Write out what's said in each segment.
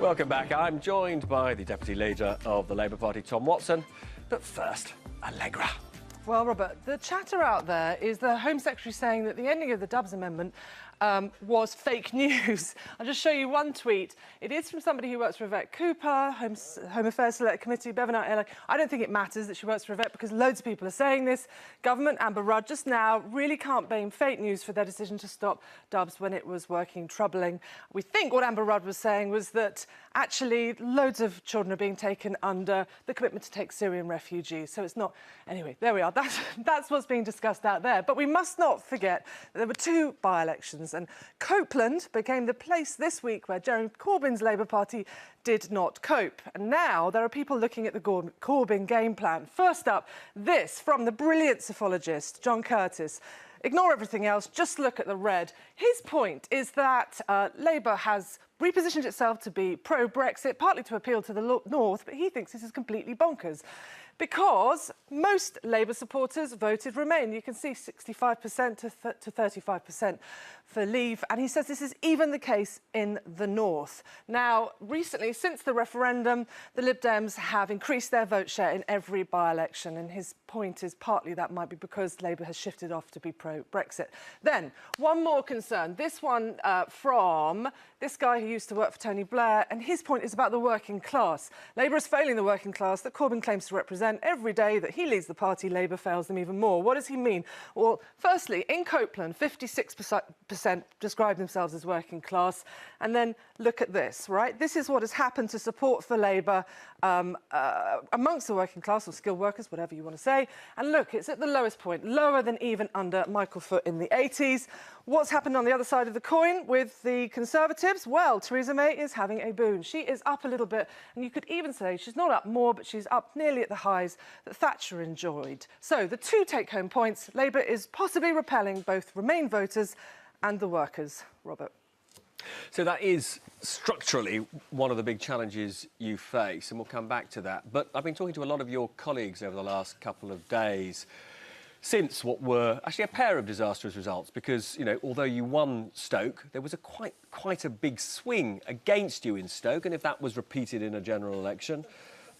Welcome back. I'm joined by the Deputy Leader of the Labour Party, Tom Watson. But first, Allegra. Well, Robert, the chatter out there is the Home Secretary saying that the ending of the Dubs Amendment was fake news. I'll just show you one tweet. It is from somebody who works for Yvette Cooper, Home Affairs Select Committee, Bevan Ella. I don't think it matters that she works for Yvette because loads of people are saying this. Government, Amber Rudd, just now really can't blame fake news for their decision to stop Dubs when it was working troubling. We think what Amber Rudd was saying was that actually loads of children are being taken under the commitment to take Syrian refugees. So it's not... Anyway, there we are. That's what's being discussed out there. But we must not forget that there were two by-elections, and Copeland became the place this week where Jeremy Corbyn's Labour Party did not cope. And now there are people looking at the Corbyn game plan. First up, this from the brilliant psephologist John Curtis. Ignore everything else, just look at the red. His point is that Labour has repositioned itself to be pro-Brexit, partly to appeal to the North, but he thinks this is completely bonkers because most Labour supporters voted Remain. You can see 65% to 35% for Leave, and he says this is even the case in the North. Now, recently, since the referendum, the Lib Dems have increased their vote share in every by-election, and his point is partly that might be because Labour has shifted off to be pro-Brexit. Then, one more concern, this one from this guy who used to work for Tony Blair, and his point is about the working class. Labour is failing the working class that Corbyn claims to represent. Every day that he leads the party, Labour fails them even more. What does he mean? Well, firstly, in Copeland, 56% describe themselves as working class. And then look at this, right? This is what has happened to support for Labour amongst the working class or skilled workers, whatever you want to say. And look, it's at the lowest point, lower than even under Michael Foot in the 80s. What's happened on the other side of the coin with the Conservatives? Well, Theresa May is having a boon. She is up a little bit, and you could even say she's not up more, but she's up nearly at the highs that Thatcher enjoyed. So the two take-home points, Labour is possibly repelling both Remain voters and the workers. Robert. So that is structurally one of the big challenges you face, and we'll come back to that. But I've been talking to a lot of your colleagues over the last couple of days since what were actually a pair of disastrous results, because, you know, although you won Stoke, there was quite a big swing against you in Stoke, and if that was repeated in a general election,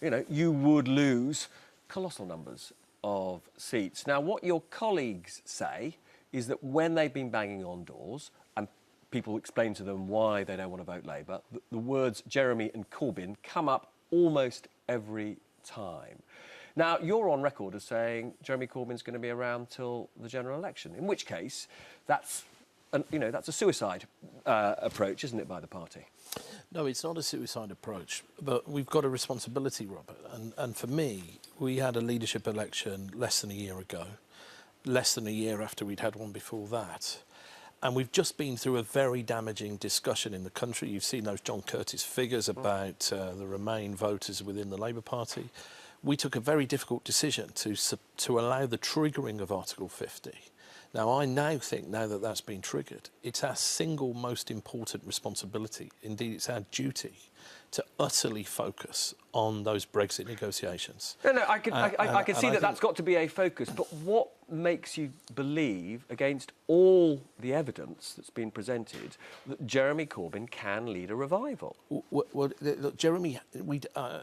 you know, you would lose colossal numbers of seats. Now, what your colleagues say is that when they've been banging on doors and people explain to them why they don't want to vote Labour, the words Jeremy and Corbyn come up almost every time. Now, you're on record as saying Jeremy Corbyn's going to be around till the general election, in which case that's a suicide approach, isn't it, by the party? No, it's not a suicide approach, but we've got a responsibility, Robert. And for me, we had a leadership election less than a year ago, less than a year after we'd had one before that. And we've just been through a very damaging discussion in the country. You've seen those John Curtis figures about the Remain voters within the Labour Party. We took a very difficult decision to allow the triggering of Article 50. Now, I now think, now that that's been triggered, it's our single most important responsibility, indeed it's our duty, to utterly focus on those Brexit negotiations. No, I can see that that's got to be a focus, but what makes you believe, against all the evidence that's been presented, that Jeremy Corbyn can lead a revival? Well, look, Jeremy,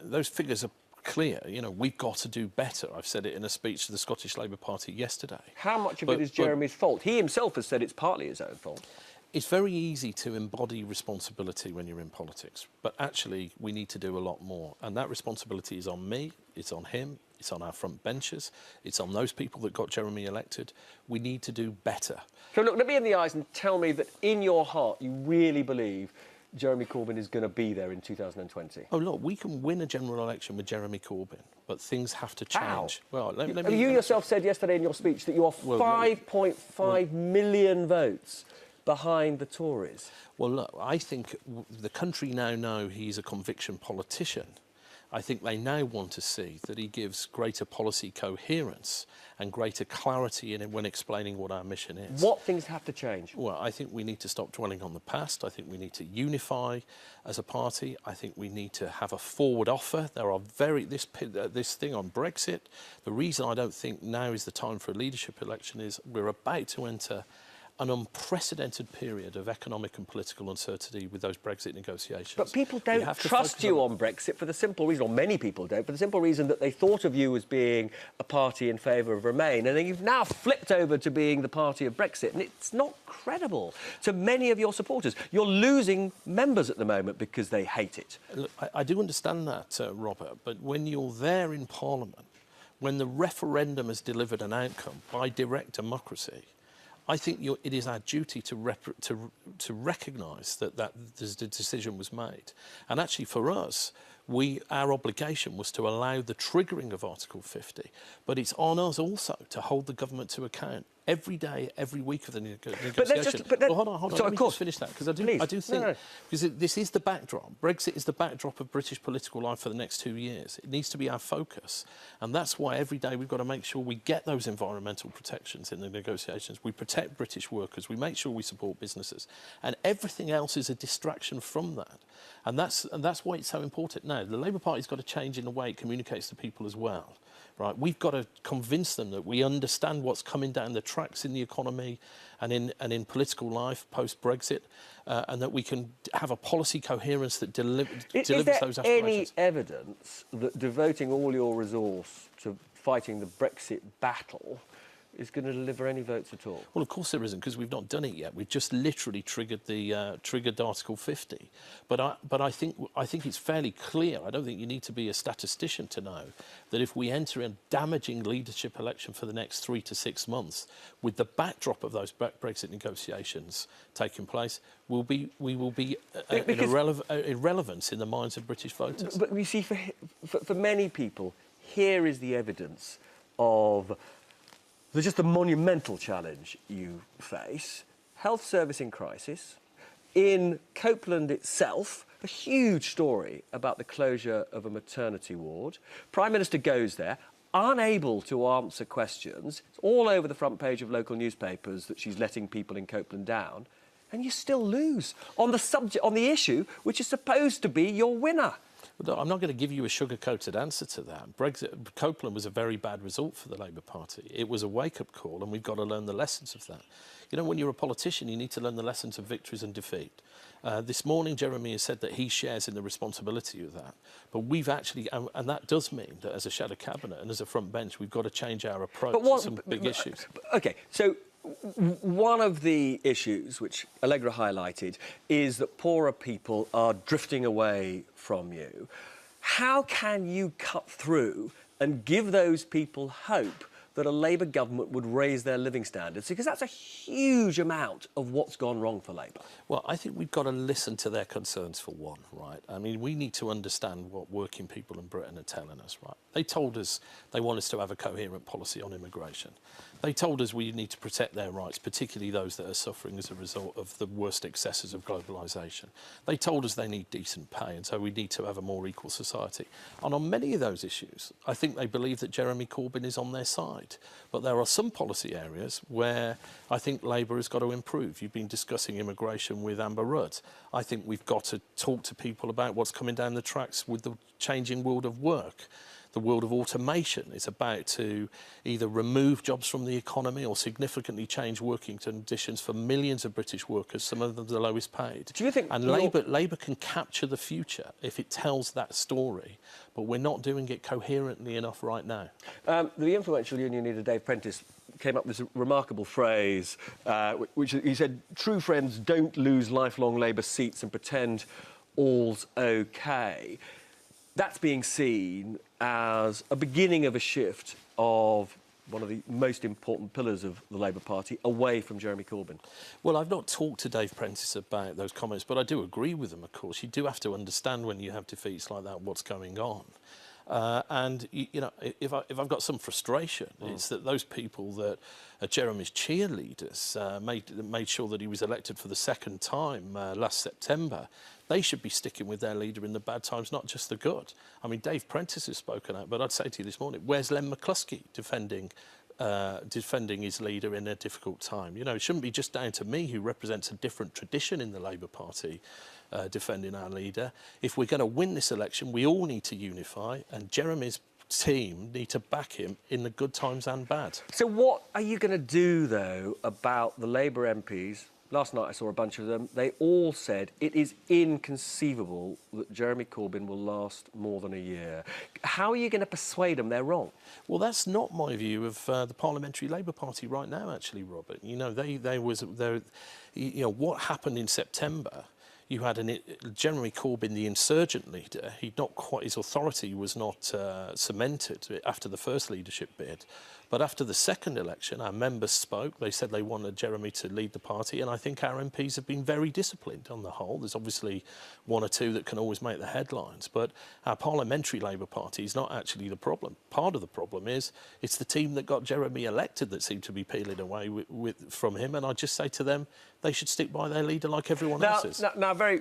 those figures are clear. You know, we've got to do better. I've said it in a speech to the Scottish Labour Party yesterday. How much of it is Jeremy's fault? He himself has said it's partly his own fault. It's very easy to embody responsibility when you're in politics, but actually we need to do a lot more. And that responsibility is on me, it's on him, it's on our front benchers, it's on those people that got Jeremy elected. We need to do better. So look, look me in the eyes and tell me that in your heart you really believe Jeremy Corbyn is going to be there in 2020. Oh, look, we can win a general election with Jeremy Corbyn, but things have to change. How? Well, let me you yourself said yesterday in your speech that you are 5.5 million votes behind the Tories. Well, look, I think the country now know he's a conviction politician. I think they now want to see that he gives greater policy coherence and greater clarity in it when explaining what our mission is. What things have to change? Well, I think we need to stop dwelling on the past. I think we need to unify as a party. I think we need to have a forward offer. There are this thing on Brexit. The reason I don't think now is the time for a leadership election is we're about to enter an unprecedented period of economic and political uncertainty with those Brexit negotiations. But people don't trust you on Brexit for the simple reason, or many people don't, for the simple reason that they thought of you as being a party in favour of Remain, and then you've now flipped over to being the party of Brexit, and it's not credible to many of your supporters. You're losing members at the moment because they hate it. Look, I do understand that, Robert, but when you're there in Parliament, when the referendum has delivered an outcome by direct democracy, I think it is our duty to recognise that the decision was made. And actually, for us, our obligation was to allow the triggering of Article 50, but it's on us also to hold the government to account every day, every week of the negotiation. Well, hold on. Let me just finish that, because I do think, because this is the backdrop. Brexit is the backdrop of British political life for the next 2 years. It needs to be our focus, and that's why every day we've got to make sure we get those environmental protections in the negotiations. We protect British workers. We make sure we support businesses, and everything else is a distraction from that. And that's why it's so important. Now, the Labour Party's got to change in the way it communicates to people as well. Right, we've got to convince them that we understand what's coming down the tracks in the economy and in political life post-Brexit, and that we can have a policy coherence that delivers those aspirations. Is there any evidence that devoting all your resource to fighting the Brexit battle is going to deliver any votes at all? Well, of course there isn't, because we've not done it yet. We've just literally triggered Article 50. But I think it's fairly clear. I don't think you need to be a statistician to know that if we enter a damaging leadership election for the next 3 to 6 months, with the backdrop of those Brexit negotiations taking place, we will be irrelevance in the minds of British voters. But you see, for many people, here is the evidence of there's just a monumental challenge you face. Health service in crisis. In Copeland itself, a huge story about the closure of a maternity ward. Prime Minister goes there, unable to answer questions. It's all over the front page of local newspapers that she's letting people in Copeland down. And you still lose on the issue, which is supposed to be your winner. Well, I'm not going to give you a sugar-coated answer to that. Copeland was a very bad result for the Labour Party. It was a wake-up call, and we've got to learn the lessons of that. You know, when you're a politician, you need to learn the lessons of victories and defeat. This morning, Jeremy has said that he shares in the responsibility of that. But we've actually, and that does mean that as a shadow cabinet and as a front bench, we've got to change our approach to some big issues. OK, so one of the issues which Allegra highlighted is that poorer people are drifting away from you. How can you cut through and give those people hope that a Labour government would raise their living standards? Because that's a huge amount of what's gone wrong for Labour. Well, I think we've got to listen to their concerns for one, right? I mean, we need to understand what working people in Britain are telling us, right? They told us they want us to have a coherent policy on immigration. They told us we need to protect their rights, particularly those that are suffering as a result of the worst excesses of globalisation. They told us they need decent pay, and so we need to have a more equal society. And on many of those issues, I think they believe that Jeremy Corbyn is on their side. But there are some policy areas where I think Labour has got to improve. You've been discussing immigration with Amber Rudd. I think we've got to talk to people about what's coming down the tracks with the changing world of work. The world of automation is about to either remove jobs from the economy or significantly change working conditions for millions of British workers, some of them the lowest paid. Do you think... And Labour can capture the future if it tells that story, but we're not doing it coherently enough right now. The influential union leader, Dave Prentice, came up with this remarkable phrase, which he said, true friends don't lose lifelong Labour seats and pretend all's OK. That's being seen as a beginning of a shift of one of the most important pillars of the Labour Party away from Jeremy Corbyn. Well, I've not talked to Dave Prentice about those comments, but I do agree with them, of course. You do have to understand when you have defeats like that what's going on. And, you know, if I've got some frustration, it's that those people that are Jeremy's cheerleaders made sure that he was elected for the second time last September. They should be sticking with their leader in the bad times, not just the good. I mean, Dave Prentice has spoken out, but I'd say to you this morning, where's Len McCluskey defending his leader in a difficult time? You know, it shouldn't be just down to me, who represents a different tradition in the Labour Party, defending our leader. If we're going to win this election, we all need to unify, and Jeremy's team need to back him in the good times and bad. So what are you going to do, though, about the Labour MPs? Last night I saw a bunch of them. They all said it is inconceivable that Jeremy Corbyn will last more than a year. How are you going to persuade them they're wrong? Well, that's not my view of the Parliamentary Labour Party right now, actually, Robert. You know, what happened in September. You had Jeremy Corbyn, the insurgent leader. His authority was not cemented after the first leadership bid. But after the second election, our members spoke. They said they wanted Jeremy to lead the party, and I think our MPs have been very disciplined on the whole. There's obviously one or two that can always make the headlines, but our Parliamentary Labour Party is not actually the problem. Part of the problem is it's the team that got Jeremy elected that seem to be peeling away from him, and I just say to them, they should stick by their leader like everyone else is. Now, very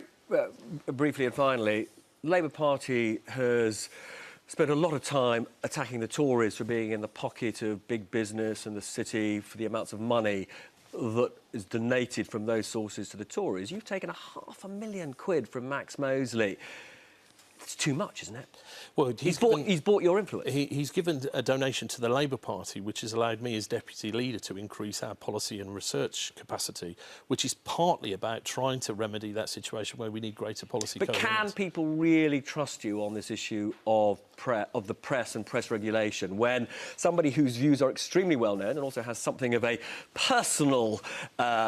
briefly and finally, the Labour Party has spent a lot of time attacking the Tories for being in the pocket of big business and the city for the amounts of money that is donated from those sources to the Tories. You've taken £500,000 from Max Mosley. It's too much, isn't it? Well, he's bought your influence. He's given a donation to the Labour Party, which has allowed me as deputy leader to increase our policy and research capacity, which is partly about trying to remedy that situation where we need greater policy coherence. But can people really trust you on this issue of the press and press regulation when somebody whose views are extremely well known and also has something of a personal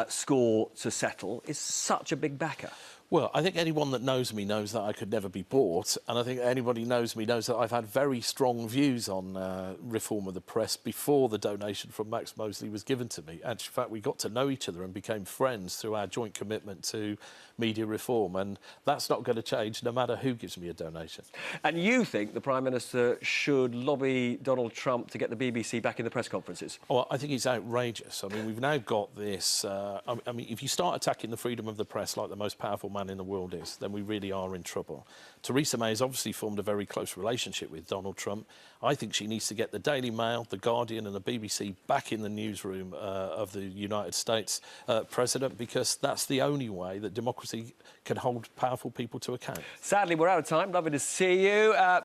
score to settle is such a big backer? Well, I think anyone that knows me knows that I could never be bought, and I think anybody knows me knows that I've had very strong views on reform of the press before the donation from Max Mosley was given to me. And in fact, we got to know each other and became friends through our joint commitment to media reform, and that's not going to change no matter who gives me a donation. And you think the Prime Minister should lobby Donald Trump to get the BBC back in the press conferences? Well, I think it's outrageous. I mean, we've now got this... I mean, if you start attacking the freedom of the press like the most powerful man in the world is, then we really are in trouble. Theresa May has obviously formed a very close relationship with Donald Trump. I think she needs to get the Daily Mail, the Guardian and the BBC back in the newsroom of the United States president, because that's the only way that democracy can hold powerful people to account. Sadly, we're out of time. Lovely to see you.